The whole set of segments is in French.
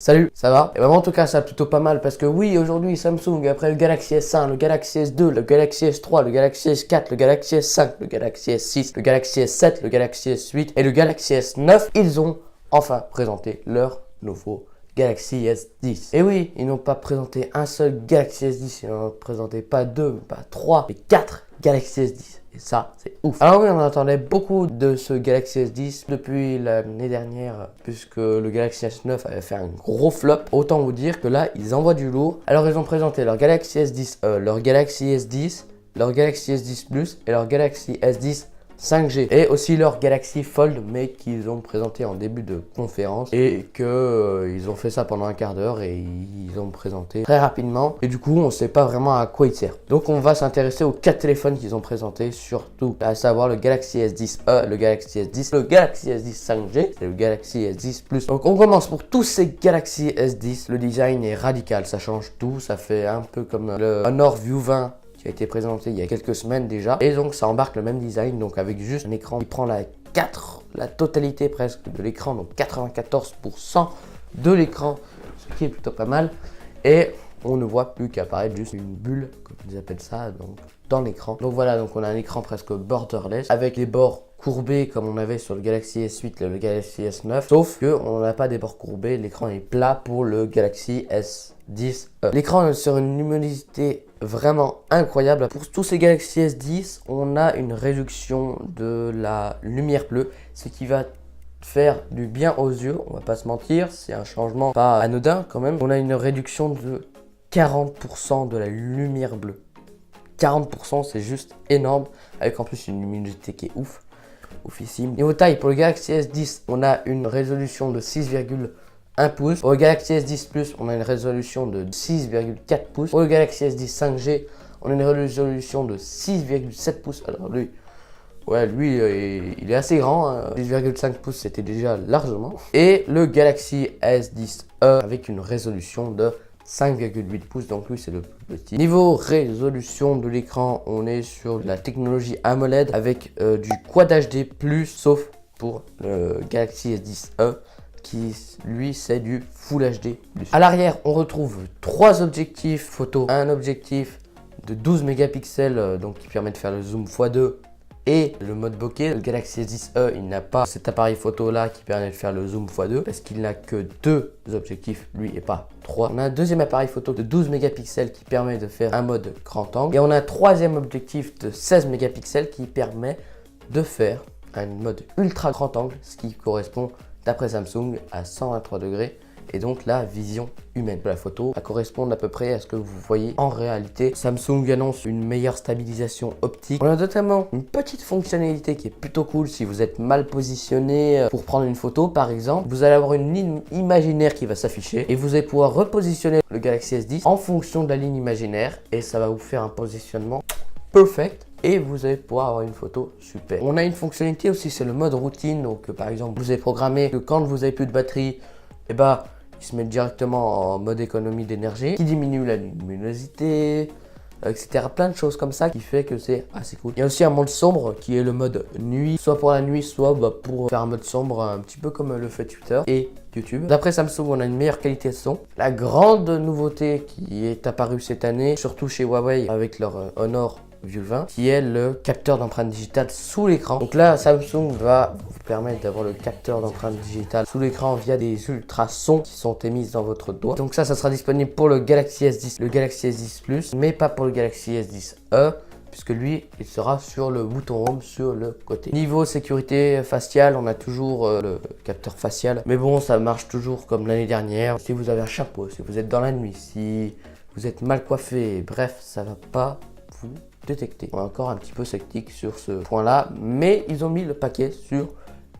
Salut, ça va? Et vraiment en tout cas ça plutôt pas mal parce que oui aujourd'hui Samsung après le Galaxy S1, le Galaxy S2, le Galaxy S3, le Galaxy S4, le Galaxy S5, le Galaxy S6, le Galaxy S7, le Galaxy S8 et le Galaxy S9, ils ont enfin présenté leur nouveau Galaxy S10. Et oui, ils n'ont pas présenté un seul Galaxy S10, ils n'en ont présenté pas deux, pas trois, mais quatre Galaxy S10. Et ça, c'est ouf. Alors oui, on attendait beaucoup de ce Galaxy S10 depuis l'année dernière, puisque le Galaxy S9 avait fait un gros flop. Autant vous dire que là, ils envoient du lourd. Alors ils ont présenté leur Galaxy S10e, leur Galaxy S10, leur Galaxy S10 Plus et leur Galaxy S10 5G et aussi leur Galaxy Fold, mais qu'ils ont présenté en début de conférence et que ils ont fait ça pendant un quart d'heure et ils ont présenté très rapidement et du coup on sait pas vraiment à quoi il sert. Donc on va s'intéresser aux 4 téléphones qu'ils ont présentés, surtout à savoir le Galaxy S10e, le Galaxy S10, le Galaxy S10 5G et le Galaxy S10 Plus. Donc on commence pour tous ces Galaxy S10. Le design est radical, ça change tout, ça fait un peu comme le Honor View 20 qui a été présenté il y a quelques semaines déjà. Et donc ça embarque le même design, donc avec juste un écran qui prend la totalité presque de l'écran, donc 94% de l'écran, ce qui est plutôt pas mal. Et on ne voit plus qu'apparaître juste une bulle, comme ils appellent ça, donc dans l'écran. Donc voilà, donc on a un écran presque borderless avec les bords courbés comme on avait sur le Galaxy S8 et le Galaxy S9, sauf que on n'a pas des bords courbés, l'écran est plat pour le Galaxy S10. L'écran est sur une luminosité vraiment incroyable. Pour tous ces Galaxy S10, on a une réduction de la lumière bleue, ce qui va faire du bien aux yeux, on va pas se mentir, c'est un changement pas anodin quand même. On a une réduction de 40% de la lumière bleue. 40%, c'est juste énorme, avec en plus une luminosité qui est oufissime. Niveau taille, pour le Galaxy S10, on a une résolution de 6,1 pouces. Pour le Galaxy S10 Plus, on a une résolution de 6,4 pouces. Pour le Galaxy S10 5G, on a une résolution de 6,7 pouces. Alors lui, il est assez grand, hein. 6,5 pouces, c'était déjà largement. Et le Galaxy S10e avec une résolution de 5,8 pouces, donc lui c'est le plus petit. Niveau résolution de l'écran, on est sur la technologie AMOLED avec du Quad HD+, sauf pour le Galaxy S10e qui lui c'est du Full HD+. À l'arrière, on retrouve 3 objectifs photo, un objectif de 12 mégapixels donc qui permet de faire le zoom x2 et le mode bokeh. Le Galaxy S10e, il n'a pas cet appareil photo là qui permet de faire le zoom x2 parce qu'il n'a que 2 objectifs, lui, et pas 3. On a un deuxième appareil photo de 12 mégapixels qui permet de faire un mode grand angle. Et on a un troisième objectif de 16 mégapixels qui permet de faire un mode ultra grand angle, ce qui correspond d'après Samsung à 123 degrés. Et donc la vision humaine de la photo va correspondre à peu près à ce que vous voyez en réalité. Samsung annonce une meilleure stabilisation optique. On a notamment une petite fonctionnalité qui est plutôt cool si vous êtes mal positionné pour prendre une photo par exemple. Vous allez avoir une ligne imaginaire qui va s'afficher et vous allez pouvoir repositionner le Galaxy S10 en fonction de la ligne imaginaire et ça va vous faire un positionnement perfect. Et vous allez pouvoir avoir une photo super. On a une fonctionnalité aussi, c'est le mode routine. Donc par exemple, vous avez programmé que quand vous avez plus de batterie, et bah il se met directement en mode économie d'énergie, qui diminue la luminosité, etc. Plein de choses comme ça qui fait que c'est assez cool. Il y a aussi un mode sombre qui est le mode nuit, soit pour la nuit, soit pour faire un mode sombre, un petit peu comme le fait Twitter et YouTube. D'après Samsung, on a une meilleure qualité de son. La grande nouveauté qui est apparue cette année, surtout chez Huawei avec leur Honor View 20, qui est le capteur d'empreinte digitale sous l'écran. Donc là, Samsung va vous permettre d'avoir le capteur d'empreinte digitale sous l'écran via des ultrasons qui sont émises dans votre doigt. Donc ça sera disponible pour le Galaxy S10, le Galaxy S10 Plus, mais pas pour le Galaxy S10e, puisque lui, il sera sur le bouton Home sur le côté. Niveau sécurité faciale, on a toujours le capteur facial, mais bon, ça marche toujours comme l'année dernière. Si vous avez un chapeau, si vous êtes dans la nuit, si vous êtes mal coiffé, bref, ça va pas vous détecter. On est encore un petit peu sceptique sur ce point là, mais ils ont mis le paquet sur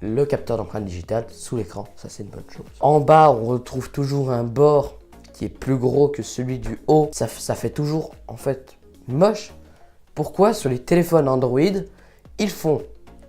le capteur d'empreinte digitale sous l'écran, ça c'est une bonne chose. En bas, on retrouve toujours un bord qui est plus gros que celui du haut. Ça fait toujours en fait moche. Pourquoi sur les téléphones Android, ils font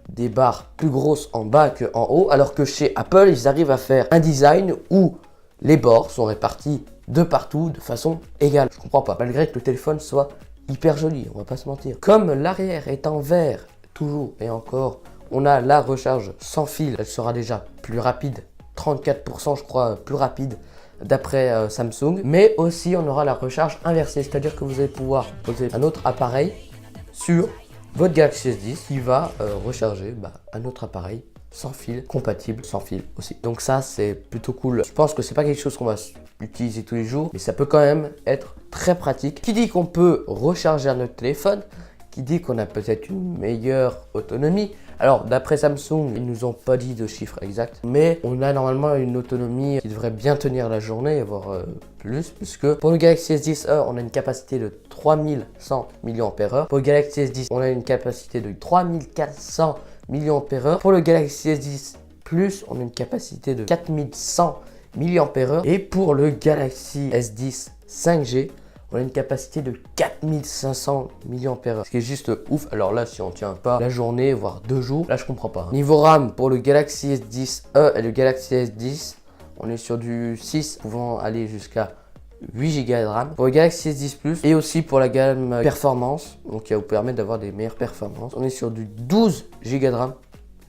des barres plus grosses en bas qu'en haut, alors que chez Apple, ils arrivent à faire un design où les bords sont répartis de partout de façon égale. Je comprends pas, malgré que le téléphone soit hyper joli, on va pas se mentir. Comme l'arrière est en verre, toujours et encore, on a la recharge sans fil. Elle sera déjà plus rapide, 34% je crois plus rapide d'après Samsung, mais aussi on aura la recharge inversée, c'est-à-dire que vous allez pouvoir poser un autre appareil sur votre Galaxy S10 qui va recharger un autre appareil sans fil, compatible sans fil aussi. Donc ça c'est plutôt cool. Je pense que c'est pas quelque chose qu'on va utiliser tous les jours, mais ça peut quand même être très pratique. Qui dit qu'on peut recharger notre téléphone, qui dit qu'on a peut-être une meilleure autonomie. Alors d'après Samsung, ils nous ont pas dit de chiffre exact, mais on a normalement une autonomie qui devrait bien tenir la journée, voire plus, puisque pour le Galaxy S10e, on a une capacité de 3100 mAh. Pour le Galaxy S10, on a une capacité de 3400 mAh. Pour le Galaxy S10 Plus, on a une capacité de 4100 mAh. Et pour le Galaxy S10 5G, on a une capacité de 4500 mAh. Ce qui est juste ouf. Alors là, si on tient pas la journée, voire 2 jours, là je comprends pas. Niveau RAM, pour le Galaxy S10e et le Galaxy S10, on est sur du 6 pouvant aller jusqu'à 8 Go de RAM. Pour le Galaxy S10 Plus et aussi pour la gamme performance, donc qui va vous permettre d'avoir des meilleures performances, on est sur du 12 Go de RAM.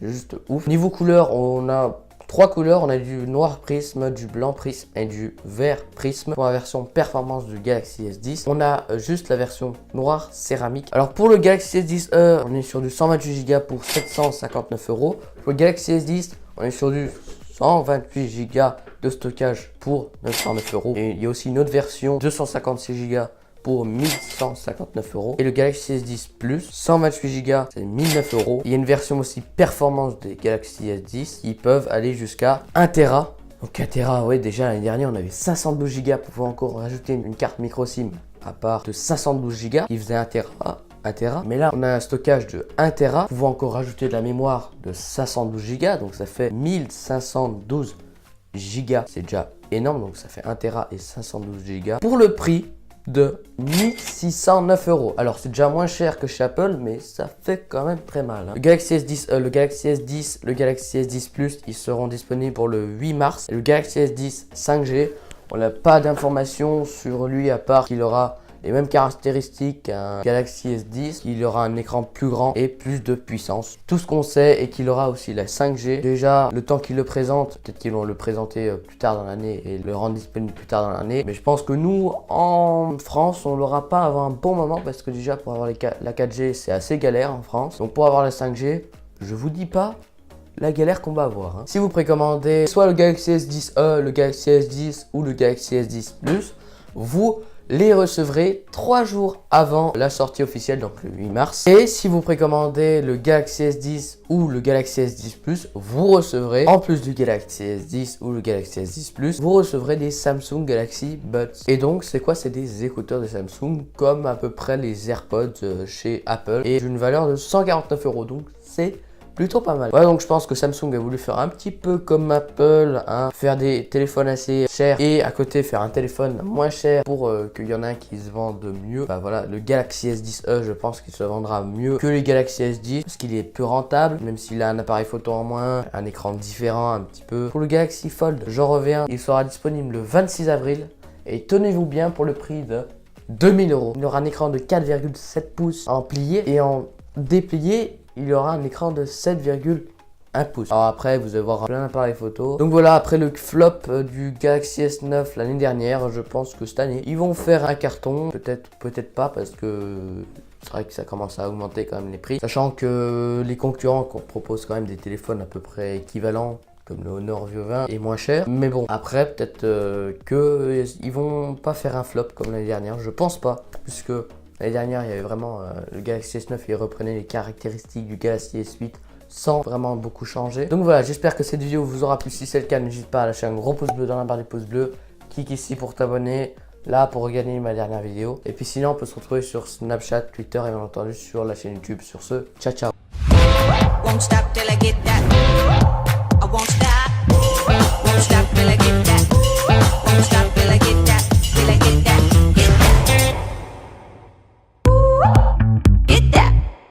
Juste ouf. Niveau couleur, on a 3 couleurs, on a du noir prisme, du blanc prisme et du vert prisme. Pour la version performance du Galaxy S10, on a juste la version noire céramique. Alors pour le Galaxy S10e, on est sur du 128 Go pour 759 €. Pour le Galaxy S10, on est sur du 128 Go de stockage pour 909 €. Et il y a aussi une autre version 256 Go pour 1159 €. Et le Galaxy S10 Plus, 128 Go, c'est 1009 €. Il y a une version aussi performance des Galaxy S10 qui peuvent aller jusqu'à 1 Tera. Donc 1 Tera, ouais, déjà l'année dernière on avait 512 Go pour pouvoir encore rajouter une carte micro SIM à part de 512 Go qui faisait 1 Tera. Mais là on a un stockage de 1 Tera, pouvant encore rajouter de la mémoire de 512 Go, donc ça fait 1512 Go. C'est déjà énorme, donc ça fait 1 Tera et 512 Go. Pour le prix de 1609 €. Alors c'est déjà moins cher que chez Apple, mais ça fait quand même très mal. Le Galaxy S10, le Galaxy S10, le Galaxy S10 Plus, ils seront disponibles pour le 8 mars. Et le Galaxy S10 5G, on n'a pas d'informations sur lui à part qu'il aura les mêmes caractéristiques qu'un Galaxy S10, il aura un écran plus grand et plus de puissance. Tout ce qu'on sait est qu'il aura aussi la 5G. Déjà, le temps qu'ils le présentent, peut-être qu'ils vont le présenter plus tard dans l'année et le rendre disponible plus tard dans l'année. Mais je pense que nous, en France, on l'aura pas avant un bon moment parce que déjà, pour avoir la 4G, c'est assez galère en France. Donc pour avoir la 5G, je vous dis pas la galère qu'on va avoir. Si vous précommandez soit le Galaxy S10e, le Galaxy S10 ou le Galaxy S10 Plus, vous les recevrez 3 jours avant la sortie officielle, donc le 8 mars. Et si vous précommandez le Galaxy S10 ou le Galaxy S10 Plus, vous recevrez, en plus du Galaxy S10 ou le Galaxy S10 Plus, vous recevrez des Samsung Galaxy Buds. Et donc, c'est quoi? C'est des écouteurs de Samsung, comme à peu près les AirPods chez Apple, et d'une valeur de 149 €. Donc, c'est plutôt pas mal. Ouais, donc je pense que Samsung a voulu faire un petit peu comme Apple, faire des téléphones assez chers et à côté faire un téléphone moins cher pour qu'il y en a un qui se vende mieux. Bah voilà, le Galaxy S10e, je pense qu'il se vendra mieux que les Galaxy S10 parce qu'il est plus rentable, même s'il a un appareil photo en moins, un écran différent un petit peu. Pour le Galaxy Fold, j'en reviens, il sera disponible le 26 avril et tenez-vous bien pour le prix de 2000 €. Il aura un écran de 4,7 pouces en plié et en déplié. Il y aura un écran de 7,1 pouces. Alors après, vous allez voir plein d'appareils photo. Donc voilà, après le flop du Galaxy S9 l'année dernière, je pense que cette année, ils vont faire un carton. Peut-être pas, parce que c'est vrai que ça commence à augmenter quand même les prix. Sachant que les concurrents proposent quand même des téléphones à peu près équivalents, comme le Honor View 20 et moins cher. Mais bon, après peut-être qu'ils vont pas faire un flop comme l'année dernière. Je pense pas, puisque l'année dernière, il y avait vraiment le Galaxy S9, il reprenait les caractéristiques du Galaxy S8 sans vraiment beaucoup changer. Donc voilà, j'espère que cette vidéo vous aura plu. Si c'est le cas, n'hésite pas à lâcher un gros pouce bleu dans la barre des pouces bleus. Clique ici pour t'abonner, là pour regarder ma dernière vidéo. Et puis sinon, on peut se retrouver sur Snapchat, Twitter et bien entendu sur la chaîne YouTube. Sur ce, ciao ciao.